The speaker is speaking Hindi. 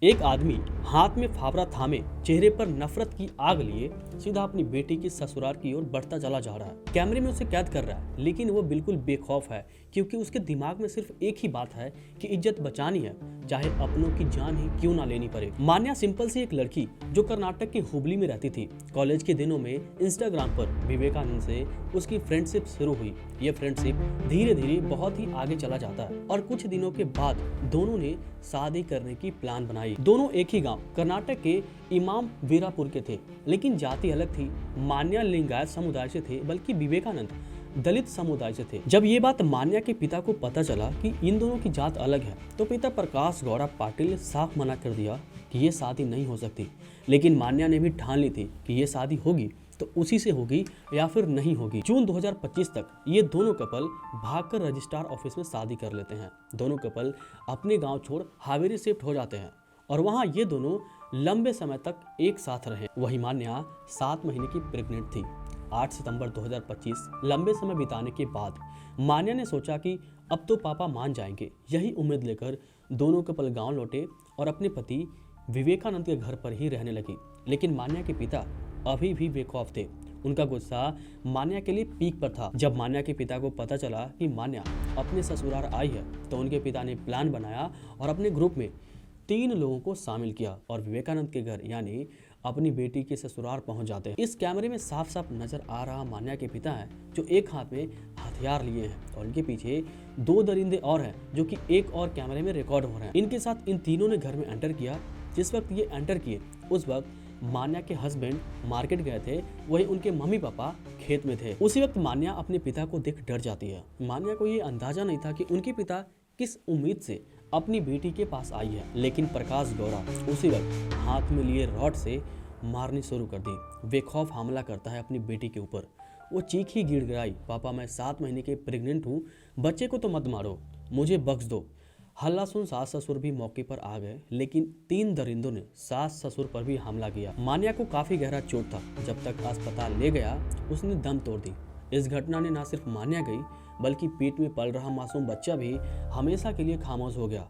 एक आदमी हाथ में फावड़ा थामे चेहरे पर नफरत की आग लिए सीधा अपनी बेटी की ससुराल की ओर बढ़ता चला जा रहा है। कैमरे में उसे कैद कर रहा है, लेकिन वो बिल्कुल बेखौफ है क्योंकि उसके दिमाग में सिर्फ एक ही बात है कि इज्जत बचानी है, चाहे अपनों की जान ही क्यों ना लेनी पड़े। मान्या सिंपल सी एक लड़की जो कर्नाटक के हुबली में रहती थी। कॉलेज के दिनों में इंस्टाग्राम पर विवेकानंद से उसकी फ्रेंडशिप शुरू हुई। ये फ्रेंडशिप धीरे धीरे बहुत ही आगे चला जाता है और कुछ दिनों के बाद दोनों ने शादी करने की प्लान बनाई। दोनों एक ही गांव कर्नाटक के इमाम वीरापुर के थे, लेकिन जाति अलग थी। मान्या लिंगायत समुदाय से थे, बल्कि विवेकानंद दलित समुदाय से थे। जब ये बात मान्या के पिता को पता चला कि इन दोनों की जात अलग है, तो पिता प्रकाश गौड़ा पाटिल ने साफ मना कर दिया कि ये शादी नहीं हो सकती। लेकिन मान्या ने भी ठान ली थी कि ये शादी होगी तो उसी से होगी या फिर नहीं होगी। जून 2025 तक ये दोनों कपल भागकर रजिस्ट्रार ऑफिस में शादी कर लेते हैं। दोनों कपल अपने गांव छोड़ हावेरी शिफ्ट हो जाते हैं और वहां ये दोनों लंबे समय तक एक साथ रहे। वही मान्या 7 महीने की प्रेग्नेंट थी। 8 सितंबर 2025 लंबे समय बिताने के बाद मान्या ने सोचा कि अब तो पापा मान जाएंगे। यही उम्मीद लेकर दोनों कपल गांव लौटे और अपने पति विवेकानंद के घर पर ही रहने लगी। लेकिन मान्या के पिता अभी भी बेखौफ थे। उनका गुस्सा मान्या के लिए पीक पर था। जब मान्या के पिता को पता चला कि मान्या अपने ससुराल आई है, तो उनके पिता ने प्लान बनाया और अपने ग्रुप में 3 लोगों को शामिल किया और विवेकानंद के घर यानी अपनी बेटी के ससुराल पहुंच जाते हैं। इस कैमरे में साफ साफ नजर आ रहा मान्या के पिता है जो एक हाथ में हथियार लिए हैं और इनके पीछे 2 दरिंदे और हैं जो कि एक और कैमरे में रिकॉर्ड हो रहे हैं। इनके साथ इन तीनों ने घर में एंटर किया। जिस वक्त ये एंटर किए उस वक्त मान्या के हस्बैंड मार्केट गए थे, वही उनके मम्मी पापा खेत में थे। उसी वक्त मान्या अपने पिता को देख डर जाती है। मान्या को ये अंदाजा नहीं था कि उनके पिता किस उम्मीद से अपनी बेटी के पास आई है। लेकिन प्रकाश गौड़ा उसी वक्त हाथ में लिए रॉड से मारनी शुरू कर दी। बेखौफ हमला करता है अपनी बेटी के ऊपर। वो चीख ही गिड़गिड़ाई, पापा मैं 7 महीने के प्रेग्नेंट हूँ, बच्चे को तो मत मारो, मुझे बख्श दो। हल्ला सुन सास ससुर भी मौके पर आ गए, लेकिन 3 दरिंदों ने सास ससुर पर भी हमला किया। मान्या को काफी गहरा चोट था। जब तक अस्पताल ले गया उसने दम तोड़ दी। इस घटना ने न सिर्फ मान्या गई, बल्कि पेट में पल रहा मासूम बच्चा भी हमेशा के लिए खामोश हो गया।